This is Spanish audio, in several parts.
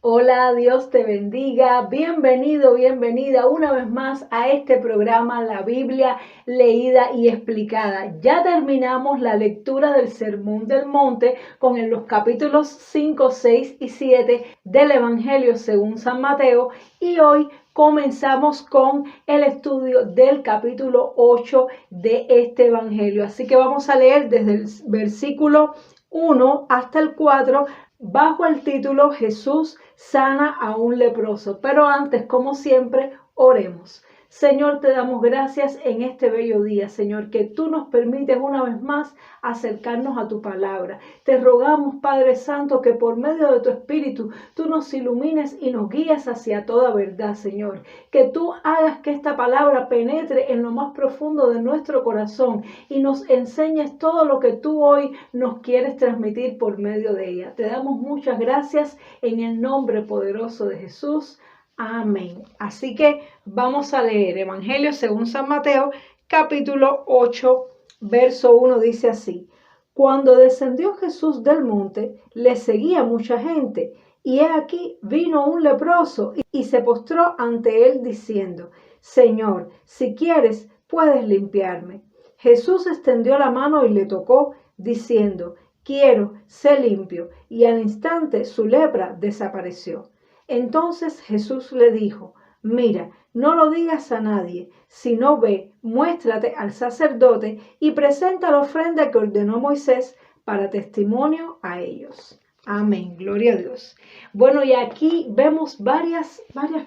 Hola, Dios te bendiga. Bienvenido, bienvenida una vez más a este programa, La Biblia leída y explicada. Ya terminamos la lectura del Sermón del Monte con los capítulos 5, 6 y 7 del Evangelio según San Mateo y hoy comenzamos con el estudio del capítulo 8 de este Evangelio. Así que vamos a leer desde el versículo 1 hasta el 4 bajo el título Jesús sana a un leproso. Pero antes, como siempre, oremos. Señor, te damos gracias en este bello día, Señor, que tú nos permites una vez más acercarnos a tu palabra. Te rogamos, Padre Santo, que por medio de tu Espíritu tú nos ilumines y nos guíes hacia toda verdad, Señor. Que tú hagas que esta palabra penetre en lo más profundo de nuestro corazón y nos enseñes todo lo que tú hoy nos quieres transmitir por medio de ella. Te damos muchas gracias en el nombre poderoso de Jesús. Amén. Así que vamos a leer Evangelio según San Mateo, capítulo 8, verso 1, dice así: Cuando descendió Jesús del monte, le seguía mucha gente, y he aquí vino un leproso y se postró ante él diciendo: Señor, si quieres, puedes limpiarme. Jesús extendió la mano y le tocó, diciendo: Quiero, sé limpio. Y al instante su lepra desapareció. Entonces Jesús le dijo: Mira, no lo digas a nadie, sino ve, muéstrate al sacerdote y presenta la ofrenda que ordenó Moisés para testimonio a ellos. Amén, gloria a Dios. Bueno, y aquí vemos varias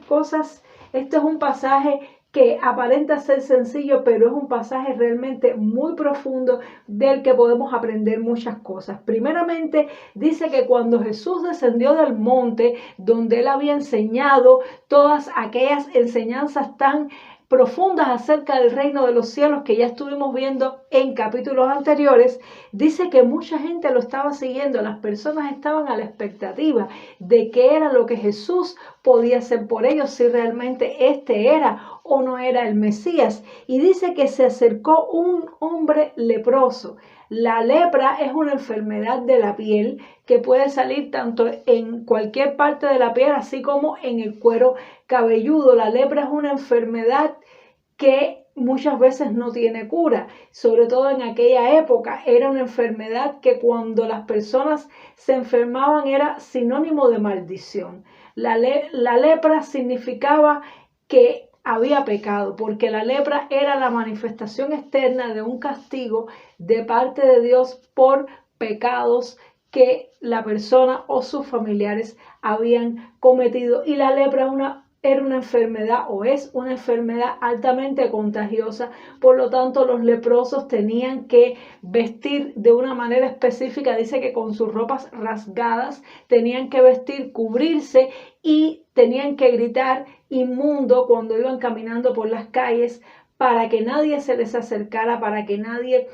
cosas. Este es un pasaje que aparenta ser sencillo, pero es un pasaje realmente muy profundo del que podemos aprender muchas cosas. Primeramente, dice que cuando Jesús descendió del monte, donde él había enseñado todas aquellas enseñanzas tan profundas acerca del reino de los cielos que ya estuvimos viendo en capítulos anteriores, dice que mucha gente lo estaba siguiendo, las personas estaban a la expectativa de qué era lo que Jesús podía hacer por ellos, si realmente este era o no era el Mesías. Y dice que se acercó un hombre leproso. La lepra es una enfermedad de la piel que puede salir tanto en cualquier parte de la piel, así como en el cuero cabelludo. La lepra es una enfermedad que muchas veces no tiene cura, sobre todo en aquella época. Era una enfermedad que cuando las personas se enfermaban era sinónimo de maldición. La lepra significaba que había pecado, porque la lepra era la manifestación externa de un castigo de parte de Dios por pecados que la persona o sus familiares habían cometido. Y la lepra era una enfermedad o es una enfermedad altamente contagiosa. Por lo tanto, los leprosos tenían que vestir de una manera específica. Dice que con sus ropas rasgadas tenían que vestir, cubrirse, y tenían que gritar inmundo cuando iban caminando por las calles, para que nadie se les acercara, para que nadie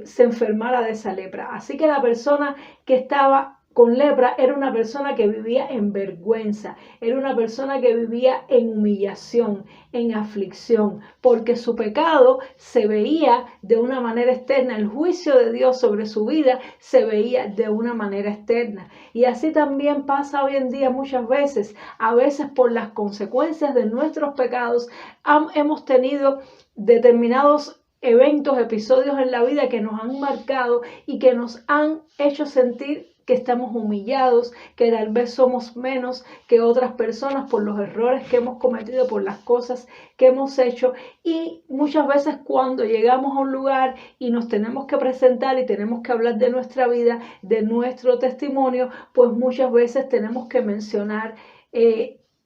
se enfermara de esa lepra. Así que la persona que estaba con lepra era una persona que vivía en vergüenza, era una persona que vivía en humillación, en aflicción, porque su pecado se veía de una manera externa, el juicio de Dios sobre su vida se veía de una manera externa. Y así también pasa hoy en día muchas veces. A veces por las consecuencias de nuestros pecados hemos tenido determinados eventos, episodios en la vida que nos han marcado y que nos han hecho sentir que estamos humillados, que tal vez somos menos que otras personas por los errores que hemos cometido, por las cosas que hemos hecho. Y muchas veces cuando llegamos a un lugar y nos tenemos que presentar y tenemos que hablar de nuestra vida, de nuestro testimonio, pues muchas veces tenemos que mencionar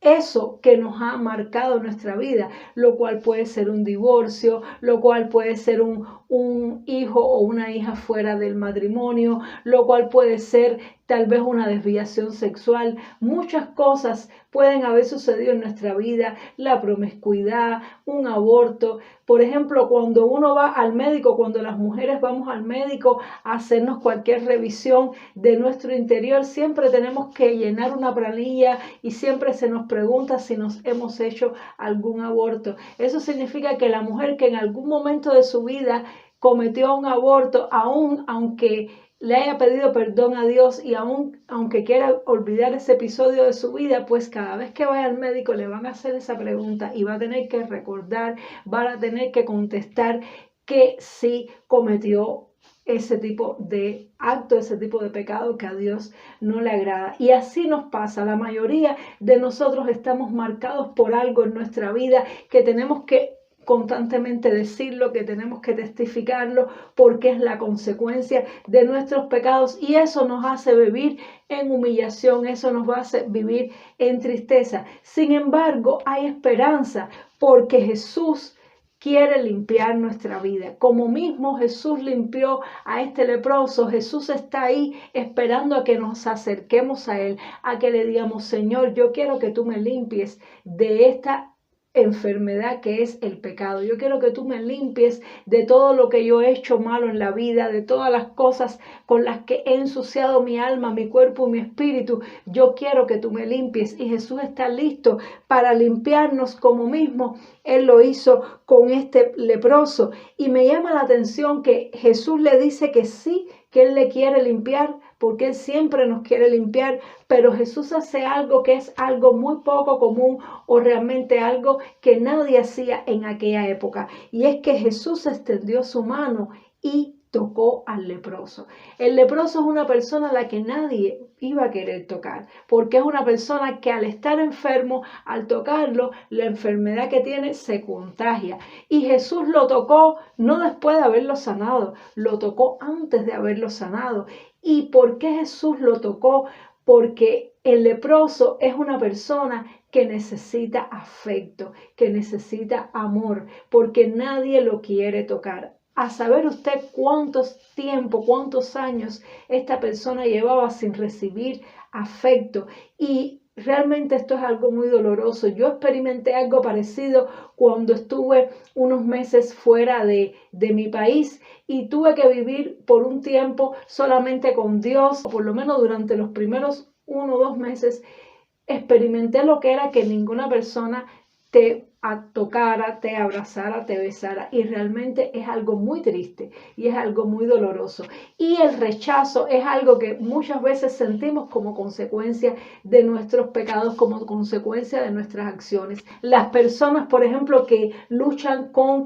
eso que nos ha marcado nuestra vida, lo cual puede ser un divorcio, lo cual puede ser un hijo o una hija fuera del matrimonio, lo cual puede ser tal vez una desviación sexual. Muchas cosas pueden haber sucedido en nuestra vida, la promiscuidad, un aborto. Por ejemplo, cuando uno va al médico, cuando las mujeres vamos al médico a hacernos cualquier revisión de nuestro interior, siempre tenemos que llenar una planilla y siempre se nos pregunta si nos hemos hecho algún aborto. Eso significa que la mujer que en algún momento de su vida cometió un aborto, aunque le haya pedido perdón a Dios y aunque quiera olvidar ese episodio de su vida, pues cada vez que vaya al médico le van a hacer esa pregunta y va a tener que recordar, va a tener que contestar que sí cometió ese tipo de acto, ese tipo de pecado que a Dios no le agrada. Y así nos pasa. La mayoría de nosotros estamos marcados por algo en nuestra vida que tenemos que constantemente decirlo, que tenemos que testificarlo, porque es la consecuencia de nuestros pecados y eso nos hace vivir en humillación, eso nos hace vivir en tristeza. Sin embargo, hay esperanza porque Jesús quiere limpiar nuestra vida. Como mismo Jesús limpió a este leproso, Jesús está ahí esperando a que nos acerquemos a Él, a que le digamos, Señor, yo quiero que tú me limpies de esta enfermedad que es el pecado. Yo quiero que tú me limpies de todo lo que yo he hecho malo en la vida, de todas las cosas con las que he ensuciado mi alma, mi cuerpo y mi espíritu. Yo quiero que tú me limpies y Jesús está listo para limpiarnos como mismo Él lo hizo con este leproso. Y me llama la atención que Jesús le dice que sí, que Él le quiere limpiar, porque Él siempre nos quiere limpiar, pero Jesús hace algo que es algo muy poco común o realmente algo que nadie hacía en aquella época. Y es que Jesús extendió su mano y tocó al leproso. El leproso es una persona a la que nadie iba a querer tocar, porque es una persona que al estar enfermo, al tocarlo, la enfermedad que tiene se contagia. Y Jesús lo tocó no después de haberlo sanado, lo tocó antes de haberlo sanado. ¿Y por qué Jesús lo tocó? Porque el leproso es una persona que necesita afecto, que necesita amor, porque nadie lo quiere tocar. A saber usted cuántos años esta persona llevaba sin recibir afecto. Y realmente esto es algo muy doloroso. Yo experimenté algo parecido cuando estuve unos meses fuera de mi país y tuve que vivir por un tiempo solamente con Dios, por lo menos durante los primeros 1 o 2 meses. Experimenté lo que era que ninguna persona te tocara, te abrazara, te besara, y realmente es algo muy triste y es algo muy doloroso. Y el rechazo es algo que muchas veces sentimos como consecuencia de nuestros pecados, como consecuencia de nuestras acciones. Las personas, por ejemplo, que luchan con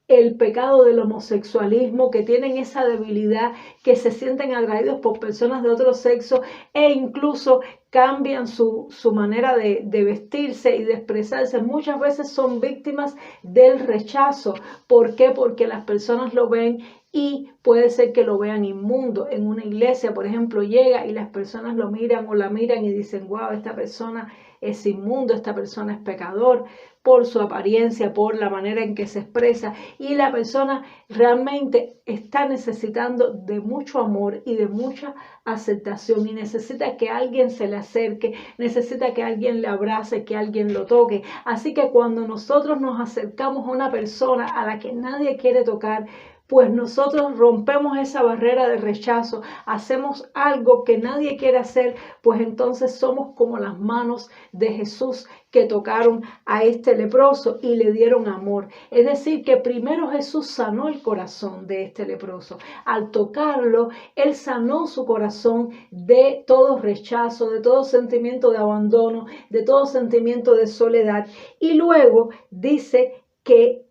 el pecado del homosexualismo, que tienen esa debilidad, que se sienten atraídos por personas de otro sexo e incluso cambian su manera de vestirse y de expresarse, muchas veces son víctimas del rechazo. ¿Por qué? Porque las personas lo ven y puede ser que lo vean inmundo. En una iglesia, por ejemplo, llega y las personas lo miran o la miran y dicen, wow, esta persona es inmundo, esta persona es pecador, por su apariencia, por la manera en que se expresa, y la persona realmente está necesitando de mucho amor y de mucha aceptación y necesita que alguien se le acerque, necesita que alguien le abrace, que alguien lo toque. Así que cuando nosotros nos acercamos a una persona a la que nadie quiere tocar, pues nosotros rompemos esa barrera de rechazo, hacemos algo que nadie quiere hacer, pues entonces somos como las manos de Jesús que tocaron a este leproso y le dieron amor. Es decir, que primero Jesús sanó el corazón de este leproso. Al tocarlo, Él sanó su corazón de todo rechazo, de todo sentimiento de abandono, de todo sentimiento de soledad. Y luego dice que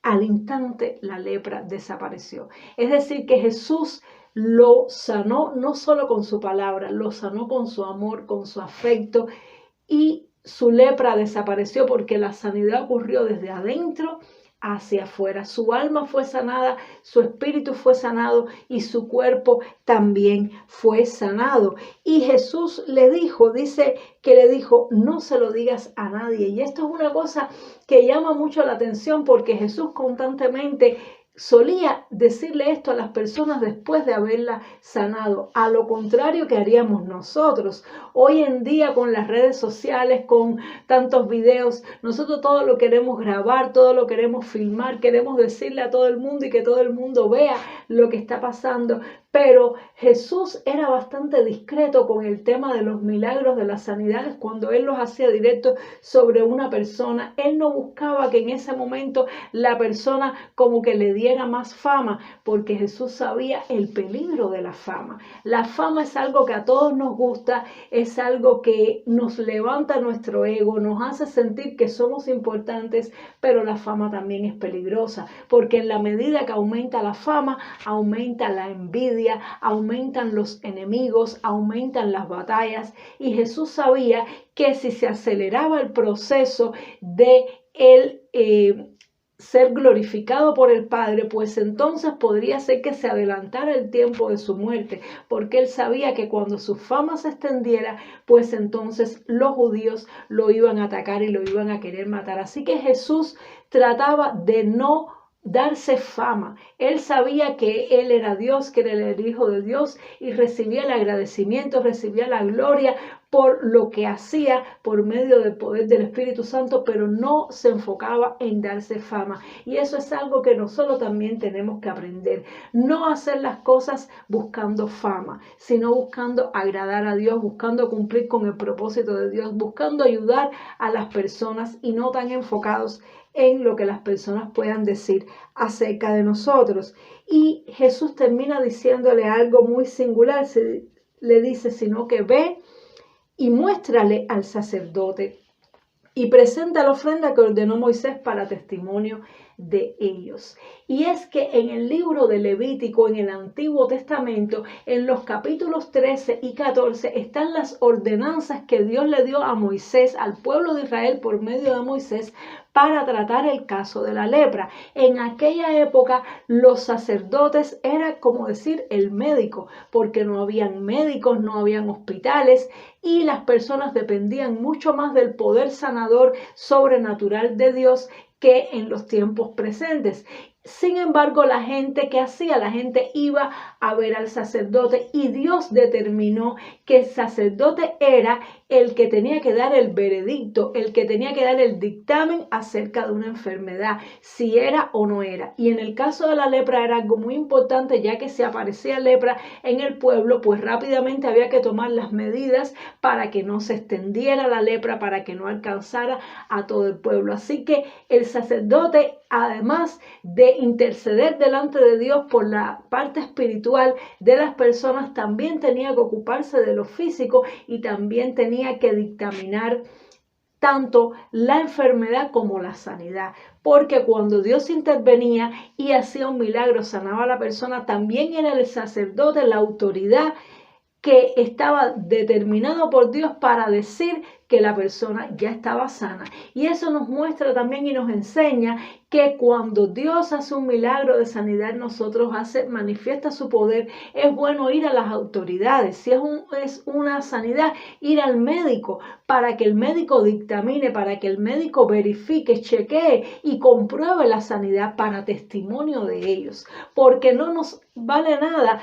al instante la lepra desapareció. Es decir, que Jesús lo sanó no solo con su palabra, lo sanó con su amor, con su afecto, y su lepra desapareció porque la sanidad ocurrió desde adentro hacia afuera. Su alma fue sanada, su espíritu fue sanado y su cuerpo también fue sanado. Y Jesús le dijo, dice que le dijo, no se lo digas a nadie. Y esto es una cosa que llama mucho la atención porque Jesús constantemente solía decirle esto a las personas después de haberla sanado, a lo contrario que haríamos nosotros. Hoy en día con las redes sociales, con tantos videos, nosotros todo lo queremos grabar, todo lo queremos filmar, queremos decirle a todo el mundo y que todo el mundo vea lo que está pasando. pero Jesús era bastante discreto con el tema de los milagros, de las sanidades, cuando Él los hacía directo sobre una persona. Él no buscaba que en ese momento la persona como que le diera más fama, porque Jesús sabía el peligro de la fama. La fama es algo que a todos nos gusta, es algo que nos levanta nuestro ego, nos hace sentir que somos importantes, pero la fama también es peligrosa, porque en la medida que aumenta la fama, aumenta la envidia, aumentan los enemigos, aumentan las batallas, y Jesús sabía que si se aceleraba el proceso de él ser glorificado por el Padre, pues entonces podría ser que se adelantara el tiempo de su muerte, porque él sabía que cuando su fama se extendiera, pues entonces los judíos lo iban a atacar y lo iban a querer matar. Así que Jesús trataba de no darse fama. Él sabía que Él era Dios, que era el Hijo de Dios, y recibía el agradecimiento, recibía la gloria por lo que hacía por medio del poder del Espíritu Santo, pero no se enfocaba en darse fama. Y eso es algo que nosotros también tenemos que aprender. No hacer las cosas buscando fama, sino buscando agradar a Dios, buscando cumplir con el propósito de Dios, buscando ayudar a las personas y no tan enfocados en lo que las personas puedan decir acerca de nosotros. Y Jesús termina diciéndole algo muy singular. Le dice, sino que ve y muéstrale al sacerdote y presenta la ofrenda que ordenó Moisés para testimonio de ellos. Y es que en el libro de Levítico, en el Antiguo Testamento, en los capítulos 13 y 14, están las ordenanzas que Dios le dio a Moisés, al pueblo de Israel por medio de Moisés, para tratar el caso de la lepra. En aquella época los sacerdotes era como decir el médico, porque no habían médicos, no habían hospitales, y las personas dependían mucho más del poder sanador sobrenatural de Dios que en los tiempos presentes. Sin embargo, la gente, ¿qué hacía? La gente iba a ver al sacerdote, y Dios determinó que el sacerdote era el que tenía que dar el veredicto, el que tenía que dar el dictamen acerca de una enfermedad, si era o no era. Y en el caso de la lepra era algo muy importante, ya que si aparecía lepra en el pueblo, pues rápidamente había que tomar las medidas para que no se extendiera la lepra, para que no alcanzara a todo el pueblo. Así que el sacerdote, además de interceder delante de Dios por la parte espiritual de las personas, también tenía que ocuparse de lo físico, y también tenía que dictaminar tanto la enfermedad como la sanidad, porque cuando Dios intervenía y hacía un milagro, sanaba a la persona, también era el sacerdote la autoridad que estaba determinado por Dios para decir que la persona ya estaba sana. Y eso nos muestra también y nos enseña que cuando Dios hace un milagro de sanidad en nosotros, manifiesta su poder, es bueno ir a las autoridades. Si es una sanidad, ir al médico para que el médico dictamine, para que el médico verifique, chequee y compruebe la sanidad para testimonio de ellos. Porque no nos vale nada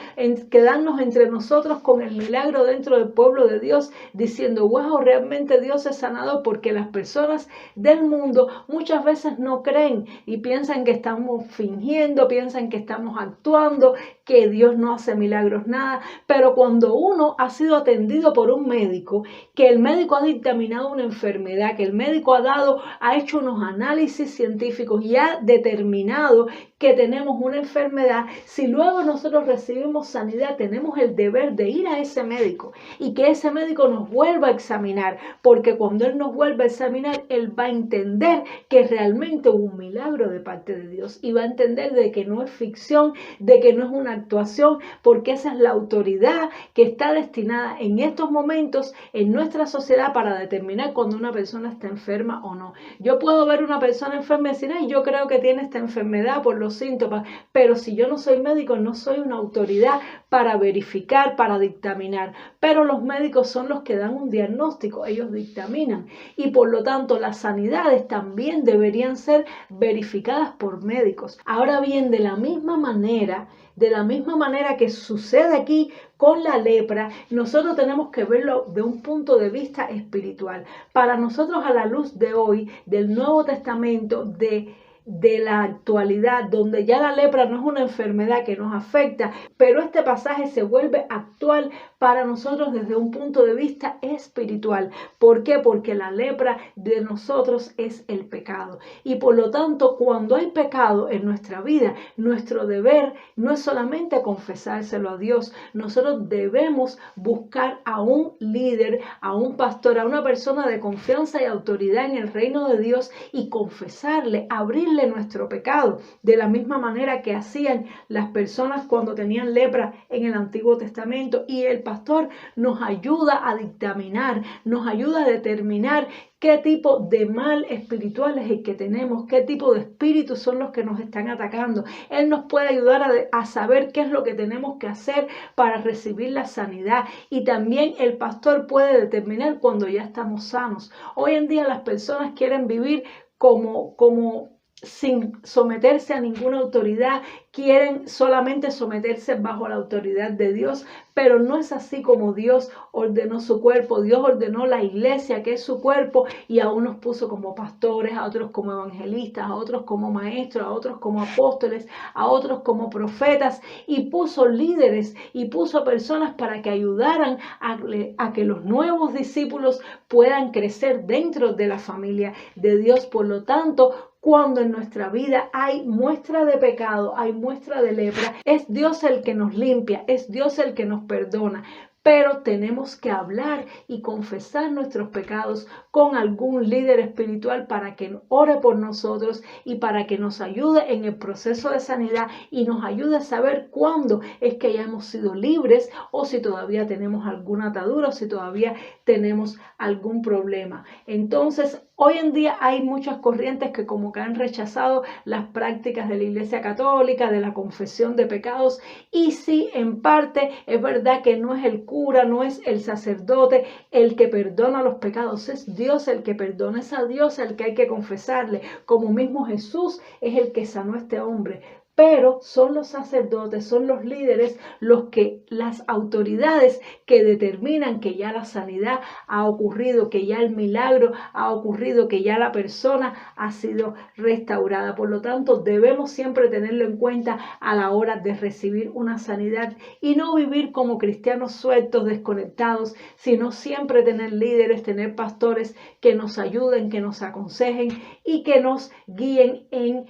quedarnos entre nosotros con el milagro dentro del pueblo de Dios diciendo, wow, realmente Dios es sanador, porque las personas del mundo muchas veces no creen y piensan que estamos fingiendo, piensan que estamos actuando, que Dios no hace milagros, nada. Pero cuando uno ha sido atendido por un médico, que el médico ha dictaminado una enfermedad, que el médico ha hecho unos análisis científicos y ha determinado que tenemos una enfermedad, si luego nosotros recibimos sanidad, tenemos el deber de ir a ese médico y que ese médico nos vuelva a examinar, porque cuando Él nos vuelva a examinar, Él va a entender que realmente hubo un milagro de parte de Dios, y va a entender de que no es ficción, de que no es una actuación, porque esa es la autoridad que está destinada en estos momentos en nuestra sociedad para determinar cuando una persona está enferma o no. Yo puedo ver una persona enferma y decir, ay, yo creo que tiene esta enfermedad por los síntomas, pero si yo no soy médico, no soy una autoridad para verificar, para dictaminar. Pero los médicos son los que dan un diagnóstico, ellos dictaminan, y por lo tanto las sanidades también deberían ser verificadas por médicos. Ahora bien, de la misma manera que sucede aquí con la lepra, nosotros tenemos que verlo de un punto de vista espiritual. Para nosotros, a la luz de hoy, del Nuevo Testamento, de de la actualidad, donde ya la lepra no es una enfermedad que nos afecta, pero este pasaje se vuelve actual para nosotros desde un punto de vista espiritual. ¿Por qué? Porque la lepra de nosotros es el pecado. Y por lo tanto, cuando hay pecado en nuestra vida, nuestro deber no es solamente confesárselo a Dios. Nosotros debemos buscar a un líder, a un pastor, a una persona de confianza y autoridad en el reino de Dios y confesarle, abrirle nuestro pecado, de la misma manera que hacían las personas cuando tenían lepra en el Antiguo Testamento. Y el pastor nos ayuda a dictaminar, nos ayuda a determinar qué tipo de mal espiritual es el que tenemos, qué tipo de espíritus son los que nos están atacando. Él nos puede ayudar a saber qué es lo que tenemos que hacer para recibir la sanidad. Y también el pastor puede determinar cuando ya estamos sanos. Hoy en día las personas quieren vivir como sin someterse a ninguna autoridad, quieren solamente someterse bajo la autoridad de Dios, pero no es así como Dios ordenó su cuerpo. Dios ordenó la iglesia, que es su cuerpo, y a unos puso como pastores, a otros como evangelistas, a otros como maestros, a otros como apóstoles, a otros como profetas, y puso líderes y puso personas para que ayudaran a que los nuevos discípulos puedan crecer dentro de la familia de Dios. Por lo tanto, cuando en nuestra vida hay muestra de pecado, hay muestra de lepra, es Dios el que nos limpia, es Dios el que nos perdona. Pero tenemos que hablar y confesar nuestros pecados con algún líder espiritual para que ore por nosotros y para que nos ayude en el proceso de sanidad y nos ayude a saber cuándo es que ya hemos sido libres, o si todavía tenemos alguna atadura, o si todavía tenemos algún problema. Entonces, hoy en día hay muchas corrientes que como que han rechazado las prácticas de la Iglesia Católica, de la confesión de pecados, y sí, en parte es verdad que no es el cura, no es el sacerdote el que perdona los pecados, es Dios el que perdona, es a Dios el que hay que confesarle, como mismo Jesús es el que sanó a este hombre. Pero son los sacerdotes, son los líderes, las autoridades que determinan que ya la sanidad ha ocurrido, que ya el milagro ha ocurrido, que ya la persona ha sido restaurada. Por lo tanto, debemos siempre tenerlo en cuenta a la hora de recibir una sanidad y no vivir como cristianos sueltos, desconectados, sino siempre tener líderes, tener pastores que nos ayuden, que nos aconsejen y que nos guíen en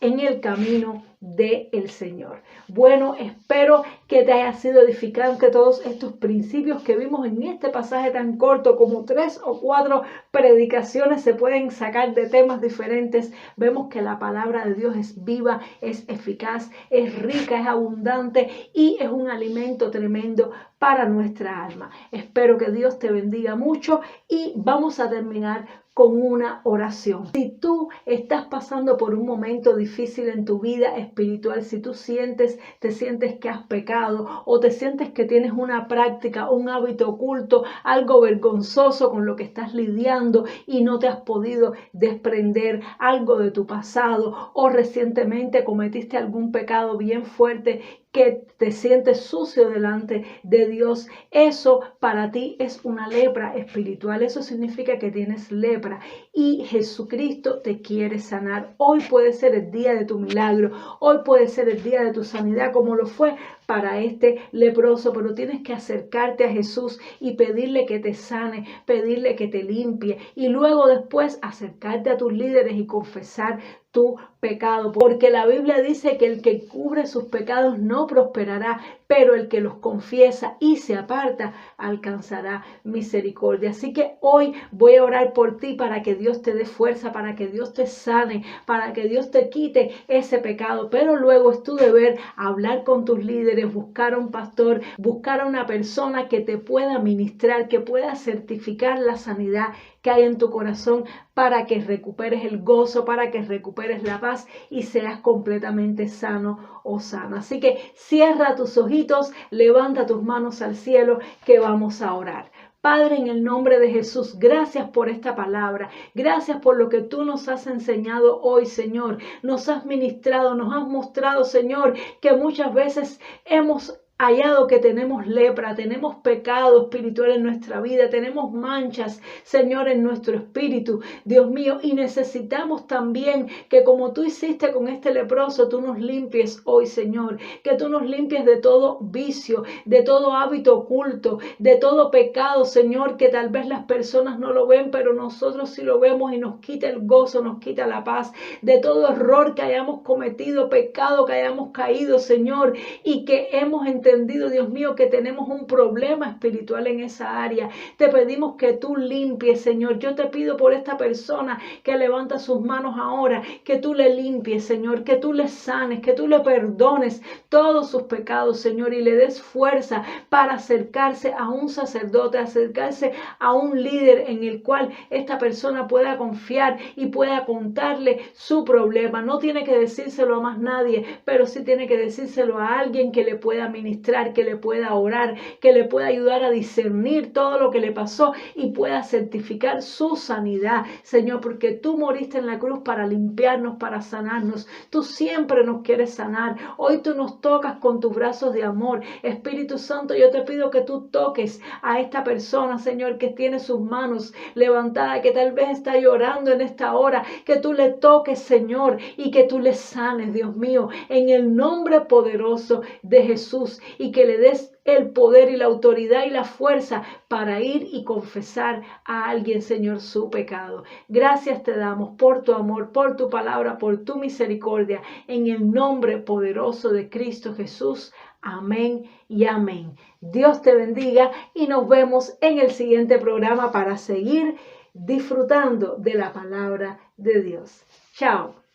el camino del Señor. Bueno, espero que te haya sido edificante todos estos principios que vimos en este pasaje tan corto, como 3 o 4 predicaciones se pueden sacar de temas diferentes. Vemos que la palabra de Dios es viva, es eficaz, es rica, es abundante y es un alimento tremendo para nuestra alma. Espero que Dios te bendiga mucho y vamos a terminar con una oración. Si tú estás pasando por un momento difícil en tu vida espiritual, si tú te sientes que has pecado o te sientes que tienes una práctica, un hábito oculto, algo vergonzoso con lo que estás lidiando y no te has podido desprender, algo de tu pasado, o recientemente cometiste algún pecado bien fuerte que te sientes sucio delante de Dios, eso para ti es una lepra espiritual. Eso significa que tienes lepra y Jesucristo te quiere sanar. Hoy puede ser el día de tu milagro, hoy puede ser el día de tu sanidad, como lo fue para este leproso, pero tienes que acercarte a Jesús y pedirle que te sane, pedirle que te limpie, y luego después acercarte a tus líderes y confesar tu pecado, porque la Biblia dice que el que cubre sus pecados no prosperará, pero el que los confiesa y se aparta alcanzará misericordia. Así que hoy voy a orar por ti para que Dios te dé fuerza, para que Dios te sane, para que Dios te quite ese pecado, pero luego es tu deber hablar con tus líderes, buscar a un pastor, buscar a una persona que te pueda ministrar, que pueda certificar la sanidad que hay en tu corazón, para que recuperes el gozo, para que recuperes la paz y seas completamente sano o sana. Así que cierra tus ojitos, levanta tus manos al cielo, que vamos a orar. Padre, en el nombre de Jesús, gracias por esta palabra, gracias por lo que tú nos has enseñado hoy, Señor. Nos has ministrado, nos has mostrado, Señor, que muchas veces hemos hallado que tenemos lepra, tenemos pecado espiritual en nuestra vida, tenemos manchas, Señor, en nuestro espíritu, Dios mío, y necesitamos también que como tú hiciste con este leproso, tú nos limpies hoy, Señor, que tú nos limpies de todo vicio, de todo hábito oculto, de todo pecado, Señor, que tal vez las personas no lo ven, pero nosotros sí lo vemos y nos quita el gozo, nos quita la paz, de todo error que hayamos cometido, pecado que hayamos caído, Señor, y que hemos entendido, Dios mío, que tenemos un problema espiritual en esa área. Te pedimos que tú limpies, Señor. Yo te pido por esta persona que levanta sus manos ahora, que tú le limpies, Señor, que tú le sanes, que tú le perdones todos sus pecados, Señor, y le des fuerza para acercarse a un sacerdote, acercarse a un líder en el cual esta persona pueda confiar y pueda contarle su problema. No tiene que decírselo a más nadie, pero sí tiene que decírselo a alguien que le pueda ministrar, que le pueda orar, que le pueda ayudar a discernir todo lo que le pasó y pueda certificar su sanidad, Señor, porque tú moriste en la cruz para limpiarnos, para sanarnos. Tú siempre nos quieres sanar. Hoy tú nos tocas con tus brazos de amor. Espíritu Santo, yo te pido que tú toques a esta persona, Señor, que tiene sus manos levantadas, que tal vez está llorando en esta hora, que tú le toques, Señor, y que tú le sanes, Dios mío, en el nombre poderoso de Jesús, y que le des el poder y la autoridad y la fuerza para ir y confesar a alguien, Señor, su pecado. Gracias te damos por tu amor, por tu palabra, por tu misericordia, en el nombre poderoso de Cristo Jesús. Amén y amén. Dios te bendiga y nos vemos en el siguiente programa para seguir disfrutando de la palabra de Dios. Chao.